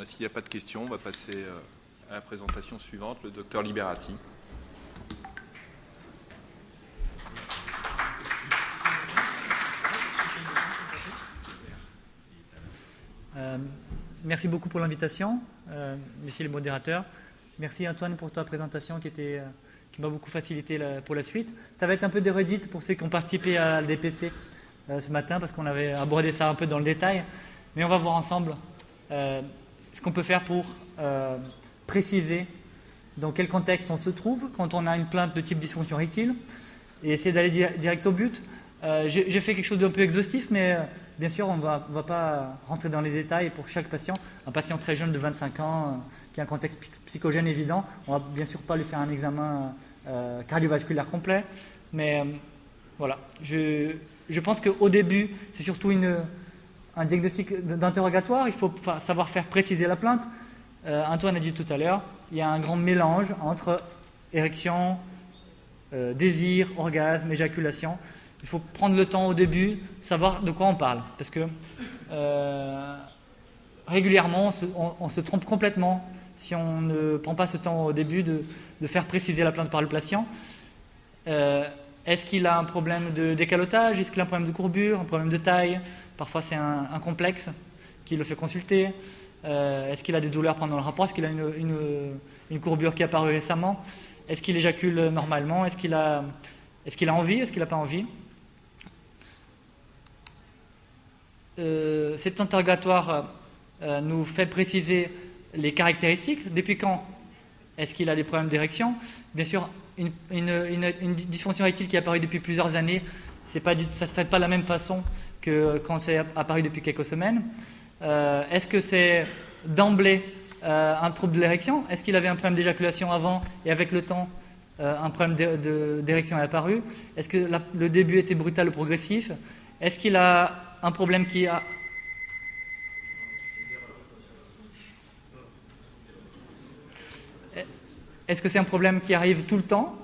S'il n'y a pas de questions, on va passer à la présentation suivante, le docteur Liberati. Merci beaucoup pour l'invitation, messieurs les modérateurs. Merci Antoine pour ta présentation qui m'a beaucoup facilité pour la suite. Ça va être un peu de redite pour ceux qui ont participé à l'DPC ce matin parce qu'on avait abordé ça un peu dans le détail. Mais on va voir ensemble ce qu'on peut faire pour préciser dans quel contexte on se trouve quand on a une plainte de type dysfonction érectile et essayer d'aller direct au but. J'ai fait quelque chose d'un peu exhaustif, mais bien sûr, on ne va pas rentrer dans les détails pour chaque patient. Un patient très jeune de 25 ans qui a un contexte psychogène évident, on ne va bien sûr pas lui faire un examen cardiovasculaire complet. Mais voilà, je pense qu'au début, c'est surtout un diagnostic d'interrogatoire. Il faut savoir faire préciser la plainte. Antoine a dit tout à l'heure, il y a un grand mélange entre érection, désir, orgasme, éjaculation. Il faut prendre le temps au début, savoir de quoi on parle. Parce que régulièrement, on se trompe complètement si on ne prend pas ce temps au début de faire préciser la plainte par le patient. Est-ce qu'il a un problème de décalotage? Est-ce qu'il a un problème de courbure, un problème de taille? Parfois, c'est un complexe qui le fait consulter. Est-ce qu'il a des douleurs pendant le rapport? Est-ce qu'il a une courbure qui est apparue récemment? Est-ce qu'il éjacule normalement? Est-ce qu'il a envie? Est-ce qu'il n'a pas envie? Cet interrogatoire nous fait préciser les caractéristiques. Depuis quand est-ce qu'il a des problèmes d'érection? Bien sûr, une dysfonction érectile qui est apparue depuis plusieurs années, ça ne se traite pas de la même façon que quand c'est apparu depuis quelques semaines. Est-ce que c'est d'emblée un trouble de l'érection? Est-ce qu'il avait un problème d'éjaculation avant et avec le temps un problème d'érection est apparu? Est-ce que le début était brutal ou progressif? Est-ce qu'il a un problème qui a... Est-ce que c'est un problème qui arrive tout le temps?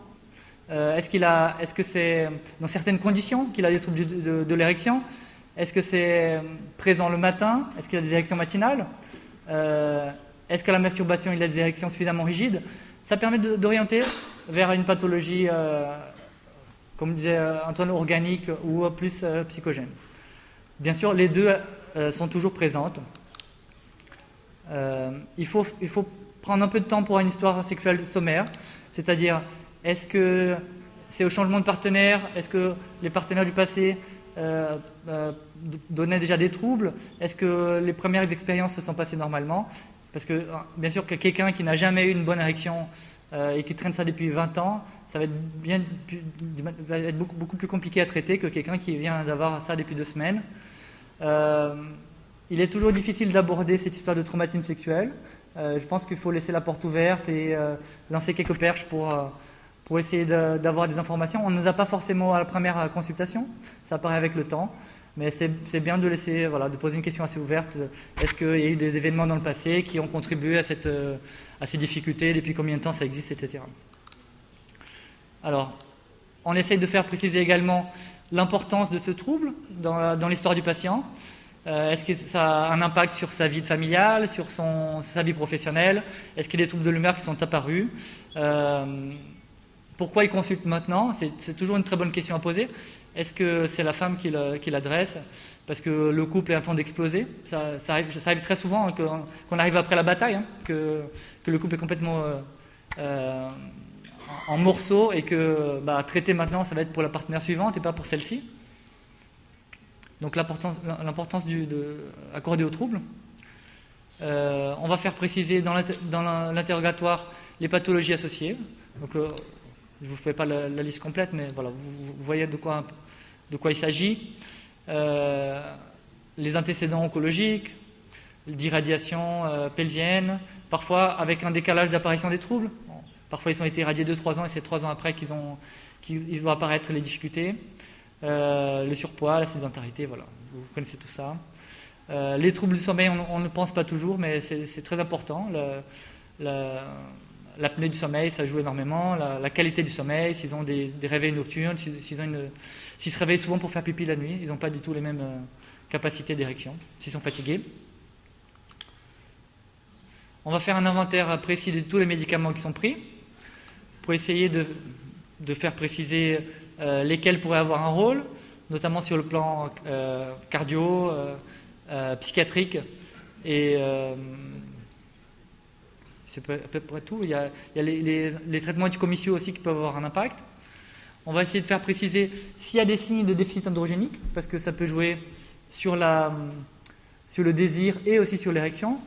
Est-ce que c'est dans certaines conditions qu'il a des troubles de l'érection? Est-ce que c'est présent le matin? Est-ce qu'il a des érections matinales? Est-ce qu'à la masturbation, il a des érections suffisamment rigides? Ça permet d'orienter vers une pathologie, comme disait Antoine, organique ou plus psychogène. Bien sûr, les deux sont toujours présentes. Il faut prendre un peu de temps pour une histoire sexuelle sommaire, c'est-à-dire, est-ce que c'est au changement de partenaire? Est-ce que les partenaires du passé donnaient déjà des troubles? Est-ce que les premières expériences se sont passées normalement? Parce que, bien sûr, que quelqu'un qui n'a jamais eu une bonne érection et qui traîne ça depuis 20 ans, ça va être beaucoup plus compliqué à traiter que quelqu'un qui vient d'avoir ça depuis 2 semaines. Il est toujours difficile d'aborder cette histoire de traumatisme sexuel. Je pense qu'il faut laisser la porte ouverte et lancer quelques perches pour essayer d'avoir des informations. On ne nous a pas forcément à la première consultation, ça apparaît avec le temps, mais c'est bien de laisser, de poser une question assez ouverte. Est-ce qu'il y a eu des événements dans le passé qui ont contribué à ces difficultés, depuis combien de temps ça existe, etc. Alors, on essaye de faire préciser également l'importance de ce trouble dans l'histoire du patient. Est-ce que ça a un impact sur sa vie familiale, sur sa vie professionnelle? Est-ce qu'il y a des troubles de l'humeur qui sont apparus? Pourquoi il consulte maintenant? C'est toujours une très bonne question à poser. Est-ce que c'est la femme qui l'adresse parce que le couple est en train d'exploser? Ça arrive très souvent qu'on arrive après la bataille, que le couple est complètement en morceaux et que traiter maintenant, ça va être pour la partenaire suivante et pas pour celle-ci. Donc l'importance accordée au trouble. On va faire préciser dans l'interrogatoire les pathologies associées. Donc, je ne vous fais pas la liste complète, mais voilà, vous voyez de quoi il s'agit. Les antécédents oncologiques, d'irradiation pelvienne, parfois avec un décalage d'apparition des troubles. Bon, parfois ils ont été irradiés 2-3 ans et c'est 3 ans après qu'ils vont apparaître les difficultés. Le surpoids, la sédentarité, voilà, vous connaissez tout ça. Les troubles du sommeil, on ne pense pas toujours, mais c'est très important. L'apnée du sommeil, ça joue énormément. La qualité du sommeil, s'ils ont des réveils nocturnes, s'ils se réveillent souvent pour faire pipi la nuit, ils n'ont pas du tout les mêmes capacités d'érection, s'ils sont fatigués. On va faire un inventaire précis de tous les médicaments qui sont pris pour essayer de faire préciser lesquels pourraient avoir un rôle, notamment sur le plan cardio, psychiatrique et c'est à peu près tout. Il y a les traitements anticommissio aussi qui peuvent avoir un impact. On va essayer de faire préciser s'il y a des signes de déficit androgénique, parce que ça peut jouer sur le désir et aussi sur l'érection.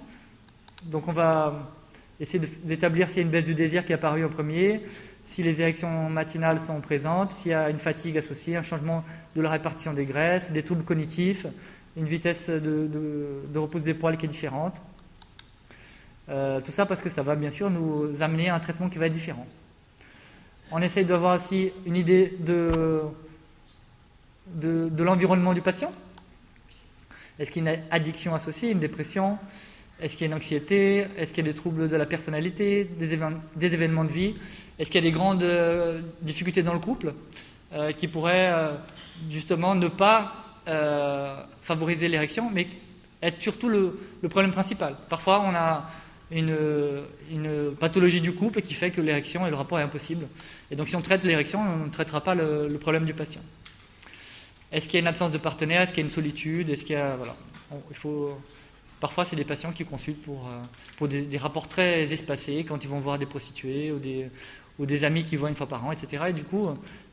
Donc on va essayer d'établir s'il y a une baisse du désir qui est apparue en premier, si les érections matinales sont présentes, s'il y a une fatigue associée, un changement de la répartition des graisses, des troubles cognitifs, une vitesse de repose des poils qui est différente. Tout ça parce que ça va bien sûr nous amener à un traitement qui va être différent. On essaye d'avoir aussi une idée de l'environnement du patient. Est-ce qu'il y a une addiction associée, une dépression? Est-ce qu'il y a une anxiété? Est-ce qu'il y a des troubles de la personnalité, des événements de vie? Est-ce qu'il y a des grandes difficultés dans le couple qui pourraient justement ne pas favoriser l'érection, mais être surtout le problème principal? Parfois, on a une pathologie du couple qui fait que l'érection et le rapport est impossible. Et donc, si on traite l'érection, on ne traitera pas le problème du patient. Est-ce qu'il y a une absence de partenaire? Est-ce qu'il y a une solitude? Est-ce qu'il y a... Voilà. Parfois, c'est des patients qui consultent pour des rapports très espacés, quand ils vont voir des prostituées ou des amis qui voient une fois par an, etc. Et du coup,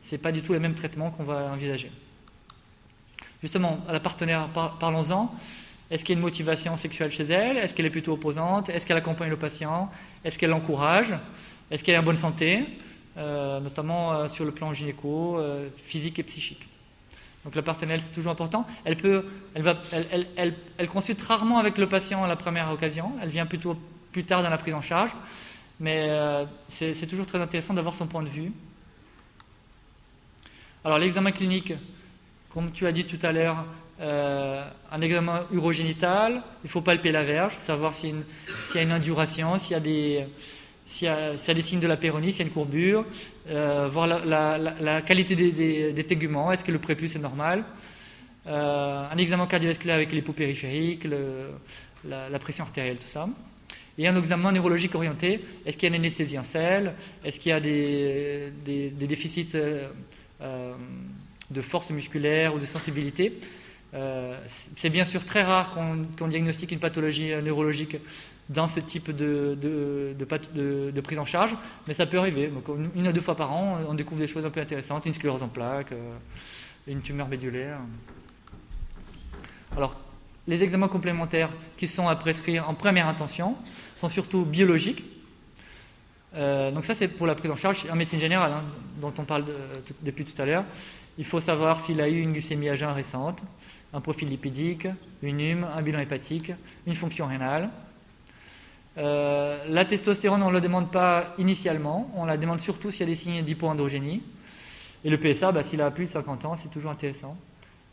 ce n'est pas du tout les mêmes traitements qu'on va envisager. Justement, à la partenaire, parlons-en. Est-ce qu'il y a une motivation sexuelle chez elle? Est-ce qu'elle est plutôt opposante? Est-ce qu'elle accompagne le patient? Est-ce qu'elle l'encourage? Est-ce qu'elle est en bonne santé? Notamment sur le plan gynéco, physique et psychique. Donc la partenaire, c'est toujours important. Elle consulte rarement avec le patient à la première occasion. Elle vient plutôt plus tard dans la prise en charge. Mais c'est toujours très intéressant d'avoir son point de vue. Alors l'examen clinique, comme tu as dit tout à l'heure, un examen urogénital, il faut palper la verge, savoir s'il y a une induration, s'il y a des signes de la péronie, s'il y a une courbure, voir la qualité des téguments, est-ce que le prépuce est normal, un examen cardiovasculaire avec l'hypopériphérique, la pression artérielle, tout ça. Et un examen neurologique orienté, est-ce qu'il y a une anesthésie en selle, est-ce qu'il y a des déficits de force musculaire ou de sensibilité. C'est bien sûr très rare qu'on diagnostique une pathologie neurologique dans ce type de prise en charge, mais ça peut arriver. Donc, une à deux fois par an, on découvre des choses un peu intéressantes, une sclérose en plaques, une tumeur médulaire. Alors, les examens complémentaires qui sont à prescrire en première intention sont surtout biologiques. Donc ça, c'est pour la prise en charge en médecine générale, hein, dont on parle depuis tout à l'heure. Il faut savoir s'il a eu une glycémie à jeun récente, un profil lipidique, une hume, un bilan hépatique, une fonction rénale. La testostérone, on ne la demande pas initialement, on la demande surtout s'il y a des signes d'hypoandrogénie. Et le PSA, s'il a plus de 50 ans, c'est toujours intéressant.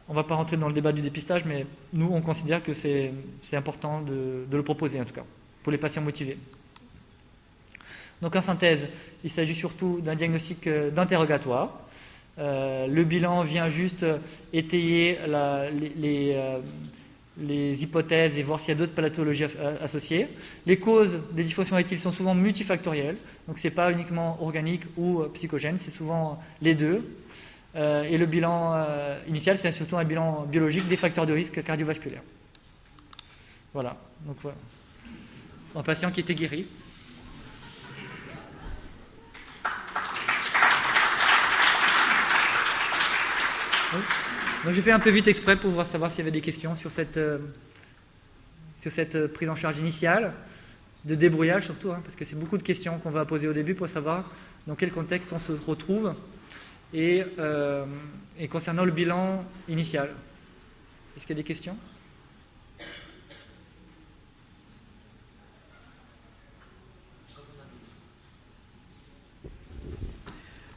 On ne va pas rentrer dans le débat du dépistage, mais nous, on considère que c'est important de le proposer, en tout cas, pour les patients motivés. Donc en synthèse, il s'agit surtout d'un diagnostic d'interrogatoire. Le bilan vient juste étayer les hypothèses et voir s'il y a d'autres pathologies associées. Les causes des dysfonctions érectiles sont souvent multifactorielles, donc ce n'est pas uniquement organique ou psychogène, c'est souvent les deux. Et le bilan initial, c'est surtout un bilan biologique des facteurs de risque cardiovasculaires. Voilà, donc voilà. Un patient qui était guéri. Donc j'ai fait un peu vite exprès pour savoir s'il y avait des questions sur cette prise en charge initiale, de débrouillage surtout, hein, parce que c'est beaucoup de questions qu'on va poser au début pour savoir dans quel contexte on se retrouve, et concernant le bilan initial. Est-ce qu'il y a des questions ?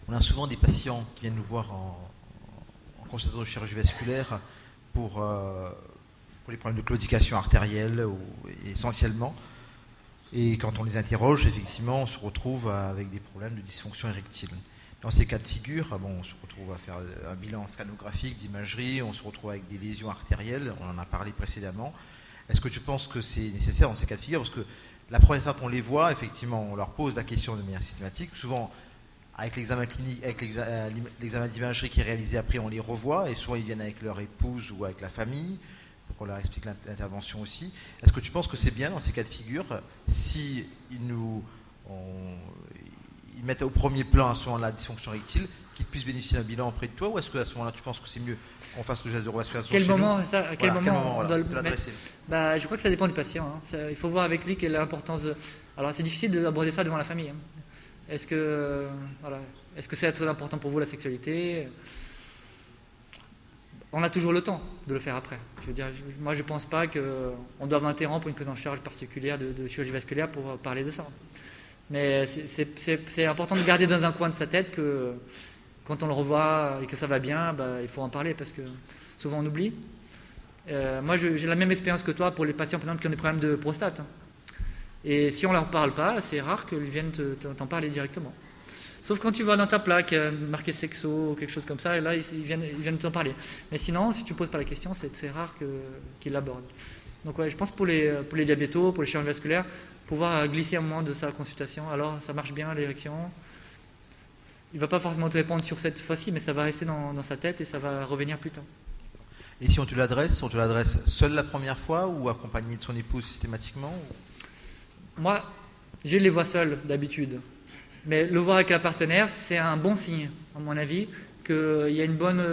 On a souvent des patients qui viennent nous voir en consultation de chirurgie vasculaire pour les problèmes de claudication artérielle essentiellement. Et quand on les interroge, effectivement, on se retrouve avec des problèmes de dysfonction érectile. Dans ces cas de figure, on se retrouve à faire un bilan scanographique, d'imagerie, on se retrouve avec des lésions artérielles, on en a parlé précédemment. Est-ce que tu penses que c'est nécessaire dans ces cas de figure? Parce que la première fois qu'on les voit, effectivement, on leur pose la question de manière systématique. Souvent, avec l'examen clinique, avec l'examen d'imagerie qui est réalisé après, on les revoit, et souvent ils viennent avec leur épouse ou avec la famille, pour qu'on leur explique l'intervention aussi. Est-ce que tu penses que c'est bien dans ces cas de figure, si ils mettent au premier plan à ce moment-là la dysfonction érectile, qu'ils puissent bénéficier d'un bilan auprès de toi, ou est-ce qu'à ce moment-là tu penses que c'est mieux qu'on fasse le geste de revascularisation chez nous? À quel moment on doit le l'adresser? Je crois que ça dépend du patient. Il faut voir avec lui quelle est l'importance de... Alors c'est difficile d'aborder ça devant la famille. Est-ce que c'est très important pour vous la sexualité? On a toujours le temps de le faire après. Je veux dire, moi je ne pense pas qu'on doive interrompre une prise en charge particulière de chirurgie vasculaire pour parler de ça. Mais c'est important de garder dans un coin de sa tête que quand on le revoit et que ça va bien, il faut en parler parce que souvent on oublie. Moi j'ai la même expérience que toi pour les patients par exemple qui ont des problèmes de prostate. Et si on ne leur parle pas, c'est rare qu'ils viennent t'en parler directement. Sauf quand tu vois dans ta plaque marqué sexo ou quelque chose comme ça, et là ils viennent t'en parler. Mais sinon, si tu ne poses pas la question, c'est très rare qu'ils l'abordent. Donc ouais, je pense pour les diabétos, pour les chirurgiens vasculaires, pouvoir glisser un moment de sa consultation, alors ça marche bien l'érection. Il ne va pas forcément te répondre sur cette fois-ci, mais ça va rester dans sa tête et ça va revenir plus tard. Et si on te l'adresse seul la première fois ou accompagné de son épouse systématiquement? Moi, je les vois seuls d'habitude. Mais le voir avec la partenaire, c'est un bon signe, à mon avis, qu'il y a une bonne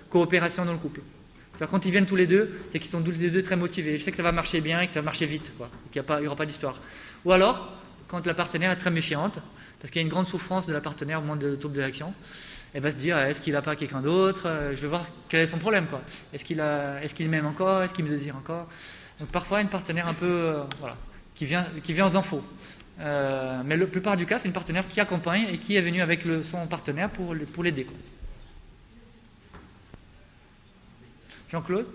coopération dans le couple. Quand ils viennent tous les deux, c'est qu'ils sont tous les deux très motivés. Je sais que ça va marcher bien et que ça va marcher vite, qu'il n'y aura pas d'histoire. Ou alors, quand la partenaire est très méfiante, parce qu'il y a une grande souffrance de la partenaire au moment de trouble d'érection, elle va se dire, est-ce qu'il n'a pas quelqu'un d'autre? Je vais voir quel est son problème. Est-ce qu'il m'aime encore? Est-ce qu'il me désire encore? Donc parfois, une partenaire un peu... qui vient aux infos. Mais la plupart du cas, c'est une partenaire qui accompagne et qui est venue avec son partenaire pour l'aider. Jean-Claude?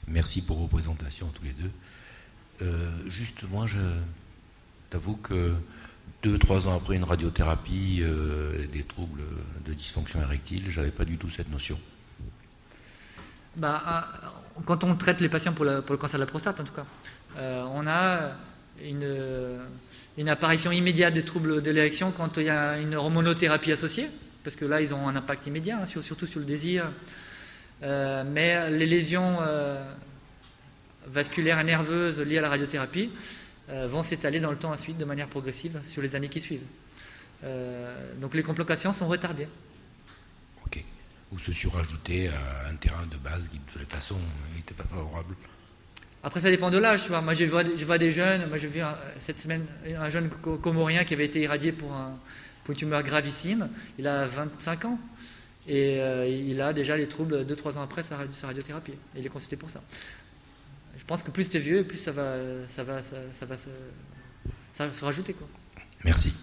Merci pour vos présentations tous les deux. Juste, moi, je t'avoue que 2-3 ans après une radiothérapie, des troubles de dysfonction érectile, j'avais pas du tout cette notion. Quand on traite les patients pour le cancer de la prostate, en tout cas, on a une apparition immédiate des troubles de l'érection quand il y a une hormonothérapie associée, parce que là, ils ont un impact immédiat, surtout sur le désir. Mais les lésions vasculaires et nerveuses liées à la radiothérapie vont s'étaler dans le temps ensuite de manière progressive sur les années qui suivent. Donc les complications sont retardées. Ok. Ou se surajouter à un terrain de base qui, de toute façon, n'était pas favorable. Après, ça dépend de l'âge. Tu vois. Moi, je vois des jeunes. Moi, j'ai vu cette semaine un jeune comorien qui avait été irradié pour une tumeur gravissime. Il a 25 ans. Et il a déjà les troubles 2-3 ans après sa radiothérapie. Et il est consulté pour ça. Je pense que plus tu es vieux, plus ça va se rajouter. Merci.